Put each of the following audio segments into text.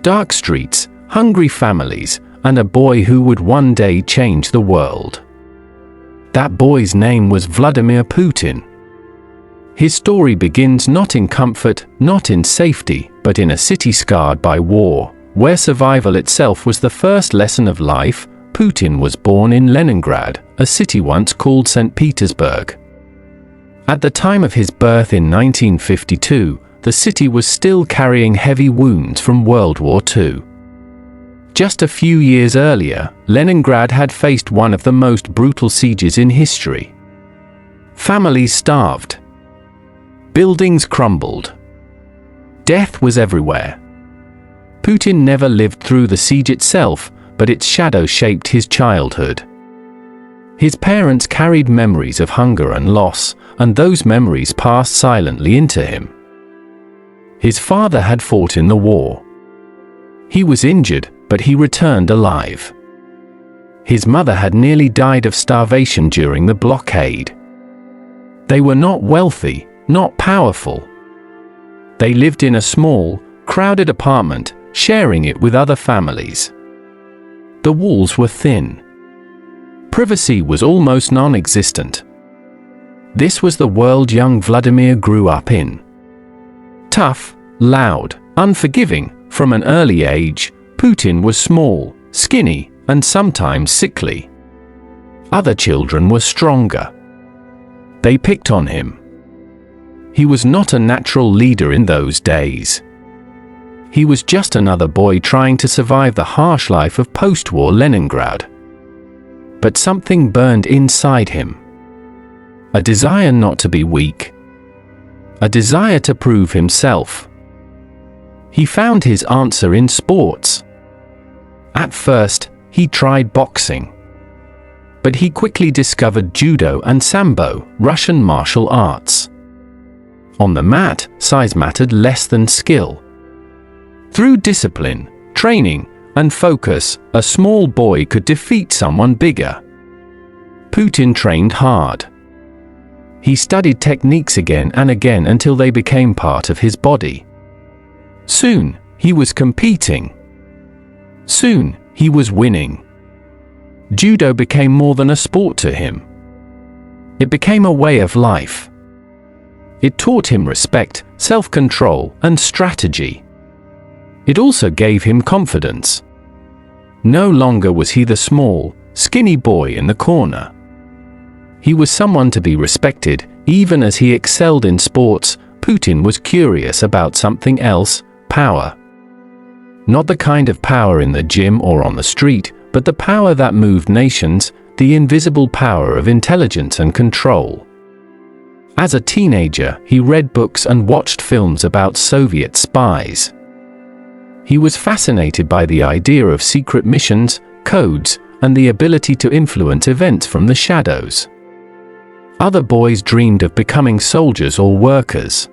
dark streets, hungry families, and a boy who would one day change the world. That boy's name was Vladimir Putin. His story begins not in comfort, not in safety, but in a city scarred by war, where survival itself was the first lesson of life. Putin was born in Leningrad, a city once called St. Petersburg. At the time of his birth in 1952, the city was still carrying heavy wounds from World War II. Just a few years earlier, Leningrad had faced one of the most brutal sieges in history. Families starved. Buildings crumbled. Death was everywhere. Putin never lived through the siege itself, but its shadow shaped his childhood. His parents carried memories of hunger and loss, and those memories passed silently into him. His father had fought in the war. He was injured, but he returned alive. His mother had nearly died of starvation during the blockade. They were not wealthy, not powerful. They lived in a small, crowded apartment, sharing it with other families. The walls were thin. Privacy was almost non-existent. This was the world young Vladimir grew up in. Tough, loud, unforgiving, from an early age, Putin was small, skinny, and sometimes sickly. Other children were stronger. They picked on him. He was not a natural leader in those days. He was just another boy trying to survive the harsh life of post-war Leningrad. But something burned inside him. A desire not to be weak. A desire to prove himself. He found his answer in sports. At first, he tried boxing. But he quickly discovered judo and sambo, Russian martial arts. On the mat, size mattered less than skill. Through discipline, training, and focus, a small boy could defeat someone bigger. Putin trained hard. He studied techniques again and again until they became part of his body. Soon, he was competing. Soon, he was winning. Judo became more than a sport to him. It became a way of life. It taught him respect, self-control, and strategy. It also gave him confidence. No longer was he the small, skinny boy in the corner. He was someone to be respected. Even as he excelled in sports, Putin was curious about something else: power. Not the kind of power in the gym or on the street, but the power that moved nations, the invisible power of intelligence and control. As a teenager, he read books and watched films about Soviet spies. He was fascinated by the idea of secret missions, codes, and the ability to influence events from the shadows. Other boys dreamed of becoming soldiers or workers.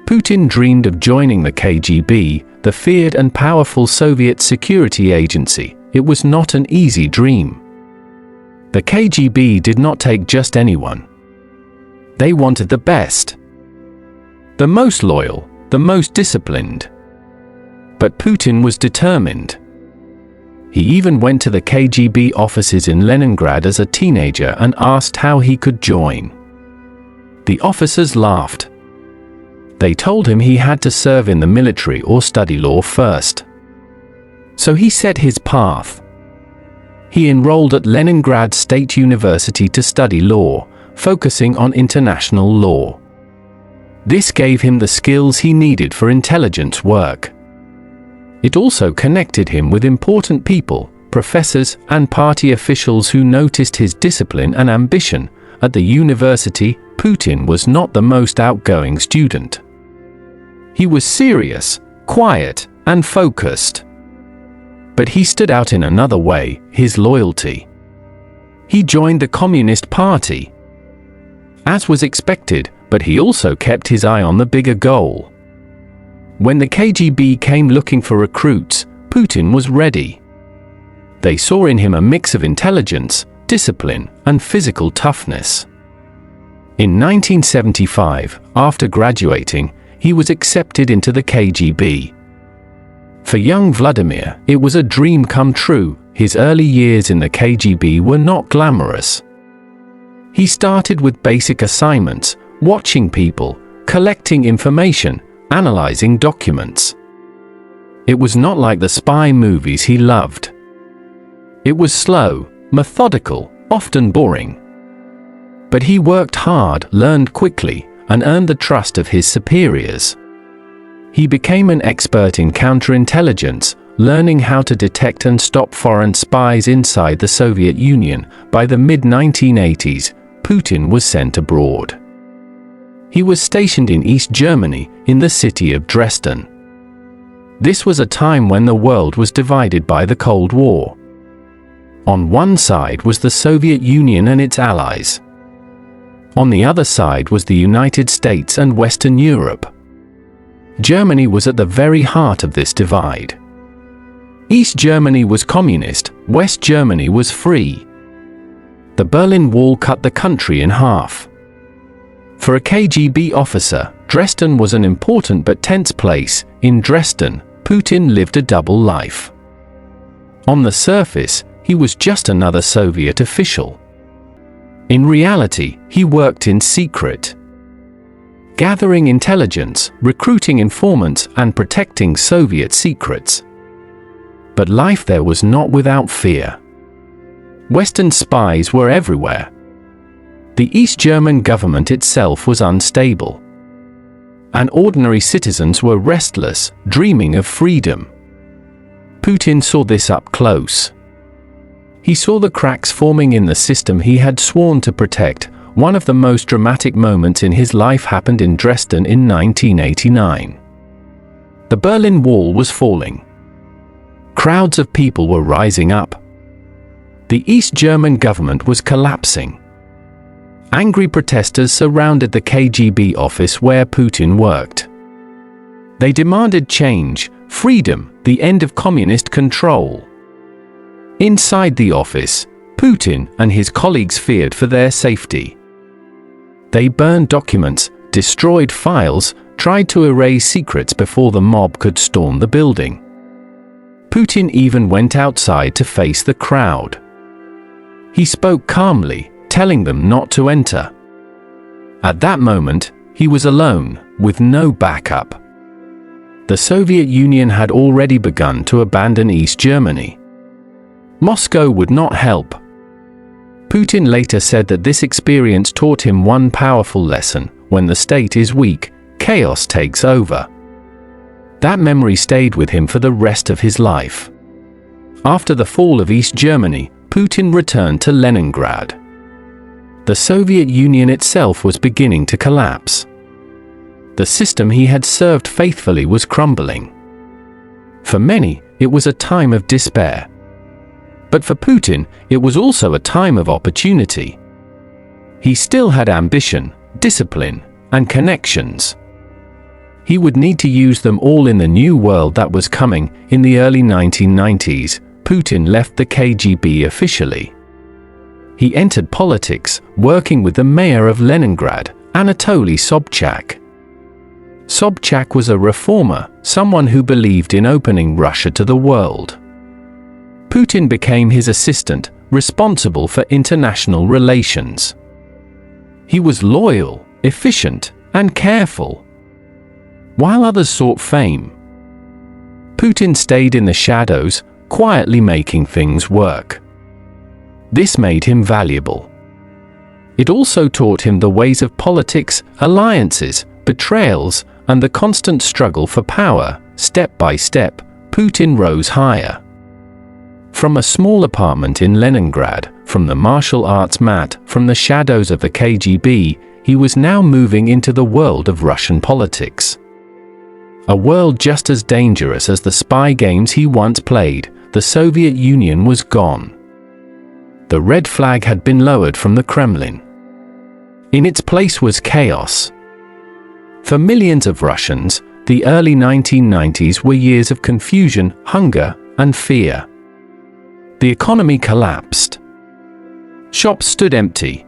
Putin dreamed of joining the KGB, the feared and powerful Soviet security agency. It was not an easy dream. The KGB did not take just anyone. They wanted the best. The most loyal, the most disciplined. But Putin was determined. He even went to the KGB offices in Leningrad as a teenager and asked how he could join. The officers laughed. They told him he had to serve in the military or study law first. So he set his path. He enrolled at Leningrad State University to study law, focusing on international law. This gave him the skills he needed for intelligence work. It also connected him with important people, professors, and party officials who noticed his discipline and ambition. At the university, Putin was not the most outgoing student. He was serious, quiet, and focused. But he stood out in another way: his loyalty. He joined the Communist Party, as was expected, but he also kept his eye on the bigger goal. When the KGB came looking for recruits, Putin was ready. They saw in him a mix of intelligence, discipline, and physical toughness. In 1975, after graduating, he was accepted into the KGB. For young Vladimir, it was a dream come true. His early years in the KGB were not glamorous. He started with basic assignments, watching people, collecting information, analyzing documents. It was not like the spy movies he loved. It was slow, methodical, often boring. But he worked hard, learned quickly, and earned the trust of his superiors. He became an expert in counterintelligence, learning how to detect and stop foreign spies inside the Soviet Union. By the mid-1980s, Putin was sent abroad. He was stationed in East Germany, in the city of Dresden. This was a time when the world was divided by the Cold War. On one side was the Soviet Union and its allies. On the other side was the United States and Western Europe. Germany was at the very heart of this divide. East Germany was communist, West Germany was free. The Berlin Wall cut the country in half. For a KGB officer, Dresden was an important but tense place. In Dresden, Putin lived a double life. On the surface, he was just another Soviet official. In reality, he worked in secret, gathering intelligence, recruiting informants, and protecting Soviet secrets. But life there was not without fear. Western spies were everywhere. The East German government itself was unstable. And ordinary citizens were restless, dreaming of freedom. Putin saw this up close. He saw the cracks forming in the system he had sworn to protect. One of the most dramatic moments in his life happened in Dresden in 1989. The Berlin Wall was falling. Crowds of people were rising up. The East German government was collapsing. Angry protesters surrounded the KGB office where Putin worked. They demanded change, freedom, the end of communist control. Inside the office, Putin and his colleagues feared for their safety. They burned documents, destroyed files, tried to erase secrets before the mob could storm the building. Putin even went outside to face the crowd. He spoke calmly, telling them not to enter. At that moment, he was alone, with no backup. The Soviet Union had already begun to abandon East Germany. Moscow would not help. Putin later said that this experience taught him one powerful lesson: when the state is weak, chaos takes over. That memory stayed with him for the rest of his life. After the fall of East Germany, Putin returned to Leningrad. The Soviet Union itself was beginning to collapse. The system he had served faithfully was crumbling. For many, it was a time of despair. But for Putin, it was also a time of opportunity. He still had ambition, discipline, and connections. He would need to use them all in the new world that was coming. In the early 1990s, Putin left the KGB officially. He entered politics, working with the mayor of Leningrad, Anatoly Sobchak. Sobchak was a reformer, someone who believed in opening Russia to the world. Putin became his assistant, responsible for international relations. He was loyal, efficient, and careful. While others sought fame, Putin stayed in the shadows, quietly making things work. This made him valuable. It also taught him the ways of politics, alliances, betrayals, and the constant struggle for power. Step by step, Putin rose higher. From a small apartment in Leningrad, from the martial arts mat, from the shadows of the KGB, he was now moving into the world of Russian politics. A world just as dangerous as the spy games he once played. The Soviet Union was gone. The red flag had been lowered from the Kremlin. In its place was chaos. For millions of Russians, the early 1990s were years of confusion, hunger, and fear. The economy collapsed. Shops stood empty.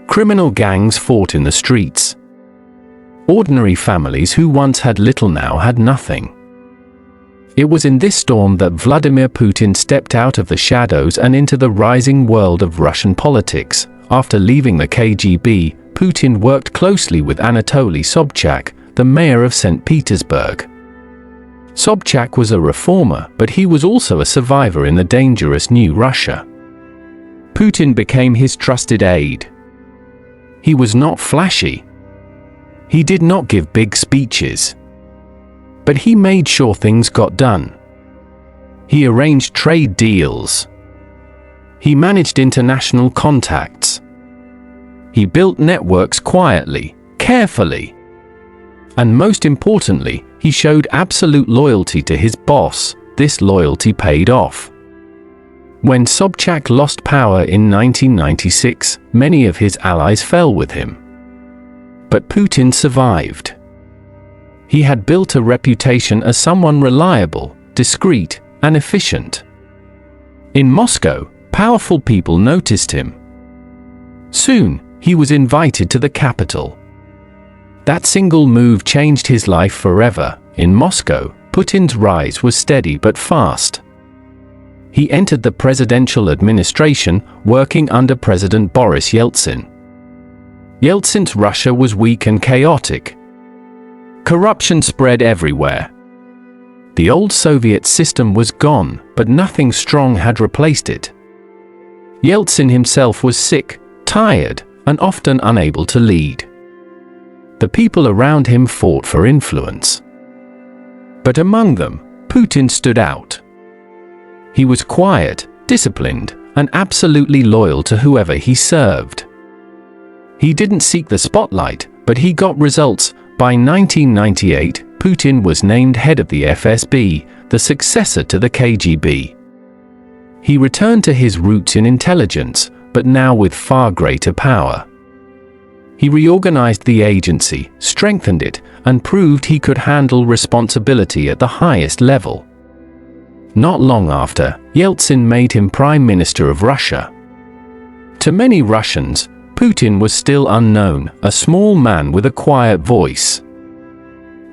Criminal gangs fought in the streets. Ordinary families who once had little now had nothing. It was in this storm that Vladimir Putin stepped out of the shadows and into the rising world of Russian politics. After leaving the KGB, Putin worked closely with Anatoly Sobchak, the mayor of St. Petersburg. Sobchak was a reformer, but he was also a survivor in the dangerous new Russia. Putin became his trusted aide. He was not flashy. He did not give big speeches. But he made sure things got done. He arranged trade deals. He managed international contacts. He built networks quietly, carefully. And most importantly, he showed absolute loyalty to his boss. This loyalty paid off. When Sobchak lost power in 1996, many of his allies fell with him. But Putin survived. He had built a reputation as someone reliable, discreet, and efficient. In Moscow, powerful people noticed him. Soon, he was invited to the capital. That single move changed his life forever. In Moscow, Putin's rise was steady but fast. He entered the presidential administration, working under President Boris Yeltsin. Yeltsin's Russia was weak and chaotic. Corruption spread everywhere. The old Soviet system was gone, but nothing strong had replaced it. Yeltsin himself was sick, tired, and often unable to lead. The people around him fought for influence. But among them, Putin stood out. He was quiet, disciplined, and absolutely loyal to whoever he served. He didn't seek the spotlight, but he got results. By 1998, Putin was named head of the FSB, the successor to the KGB. He returned to his roots in intelligence, but now with far greater power. He reorganized the agency, strengthened it, and proved he could handle responsibility at the highest level. Not long after, Yeltsin made him Prime Minister of Russia. To many Russians, Putin was still unknown, a small man with a quiet voice.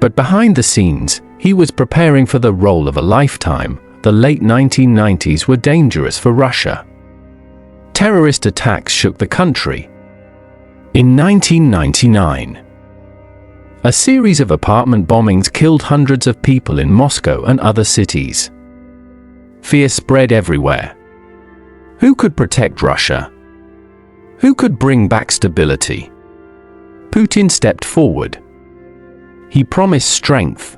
But behind the scenes, he was preparing for the role of a lifetime. The late 1990s were dangerous for Russia. Terrorist attacks shook the country. In 1999, a series of apartment bombings killed hundreds of people in Moscow and other cities. Fear spread everywhere. Who could protect Russia? Who could bring back stability? Putin stepped forward. He promised strength.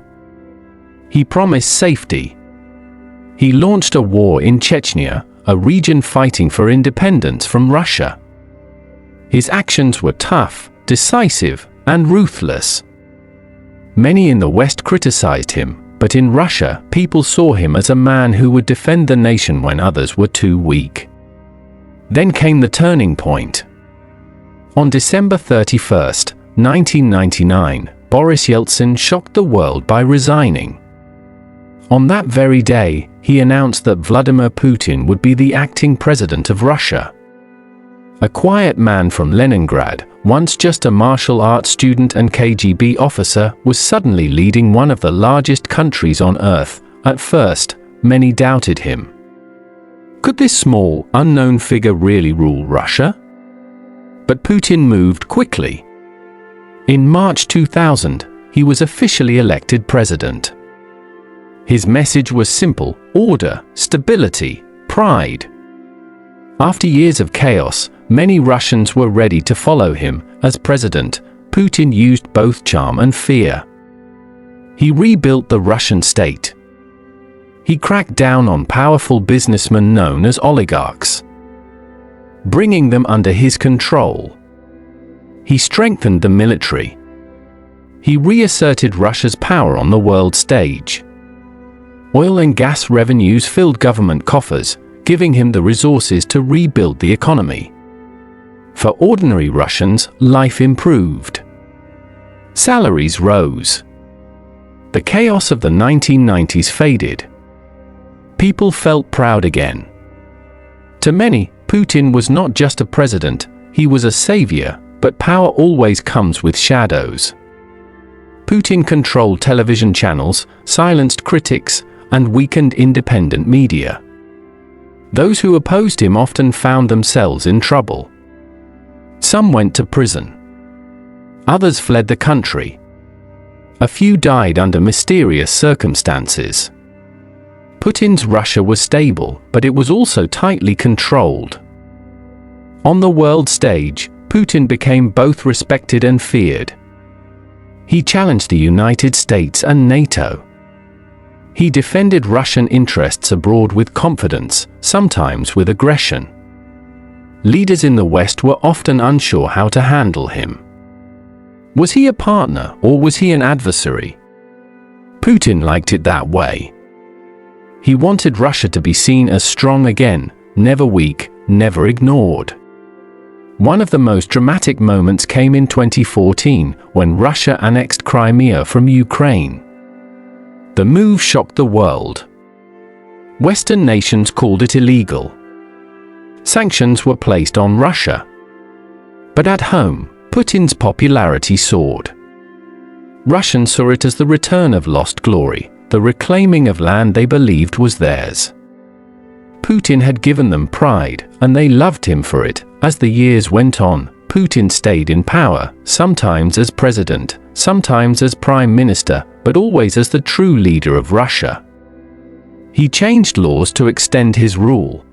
He promised safety. He launched a war in Chechnya, a region fighting for independence from Russia. His actions were tough, decisive, and ruthless. Many in the West criticized him, but in Russia, people saw him as a man who would defend the nation when others were too weak. Then came the turning point. On December 31, 1999, Boris Yeltsin shocked the world by resigning. On that very day, he announced that Vladimir Putin would be the acting president of Russia. A quiet man from Leningrad, once just a martial arts student and KGB officer, was suddenly leading one of the largest countries on earth. At first, many doubted him. Could this small, unknown figure really rule Russia? But Putin moved quickly. In March 2000, he was officially elected president. His message was simple: order, stability, pride. After years of chaos, many Russians were ready to follow him. As president, Putin used both charm and fear. He rebuilt the Russian state. He cracked down on powerful businessmen known as oligarchs, bringing them under his control. He strengthened the military. He reasserted Russia's power on the world stage. Oil and gas revenues filled government coffers, giving him the resources to rebuild the economy. For ordinary Russians, life improved. Salaries rose. The chaos of the 1990s faded. People felt proud again. To many, Putin was not just a president, he was a savior, but power always comes with shadows. Putin controlled television channels, silenced critics, and weakened independent media. Those who opposed him often found themselves in trouble. Some went to prison. Others fled the country. A few died under mysterious circumstances. Putin's Russia was stable, but it was also tightly controlled. On the world stage, Putin became both respected and feared. He challenged the United States and NATO. He defended Russian interests abroad with confidence, sometimes with aggression. Leaders in the West were often unsure how to handle him. Was he a partner or was he an adversary? Putin liked it that way. He wanted Russia to be seen as strong again, never weak, never ignored. One of the most dramatic moments came in 2014, when Russia annexed Crimea from Ukraine. The move shocked the world. Western nations called it illegal. Sanctions were placed on Russia. But at home, Putin's popularity soared. Russians saw it as the return of lost glory, the reclaiming of land they believed was theirs. Putin had given them pride, and they loved him for it. As the years went on, Putin stayed in power, sometimes as president, sometimes as prime minister, but always as the true leader of Russia. He changed laws to extend his rule.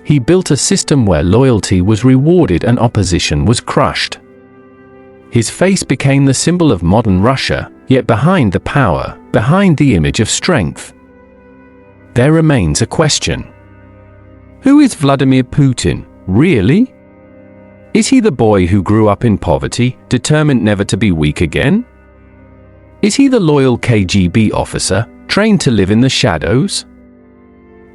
He built a system where loyalty was rewarded and opposition was crushed. His face became the symbol of modern Russia, yet behind the power, behind the image of strength, there remains a question. Who is Vladimir Putin, really? Is he the boy who grew up in poverty, determined never to be weak again? Is he the loyal KGB officer, trained to live in the shadows?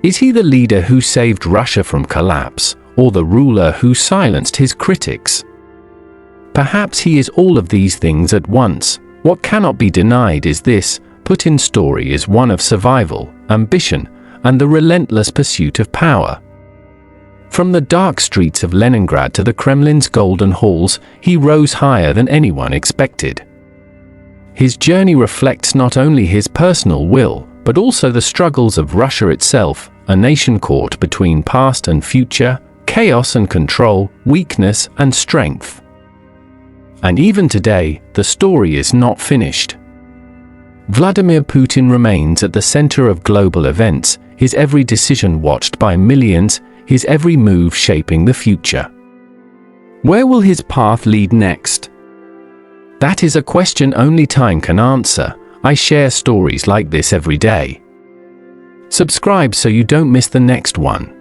Is he the leader who saved Russia from collapse, or the ruler who silenced his critics? Perhaps he is all of these things at once. What cannot be denied is this: Putin's story is one of survival, ambition, and the relentless pursuit of power. From the dark streets of Leningrad to the Kremlin's golden halls, he rose higher than anyone expected. His journey reflects not only his personal will, but also the struggles of Russia itself, a nation caught between past and future, chaos and control, weakness and strength. And even today, the story is not finished. Vladimir Putin remains at the center of global events, his every decision watched by millions, his every move shaping the future. Where will his path lead next? That is a question only time can answer. I share stories like this every day. Subscribe so you don't miss the next one.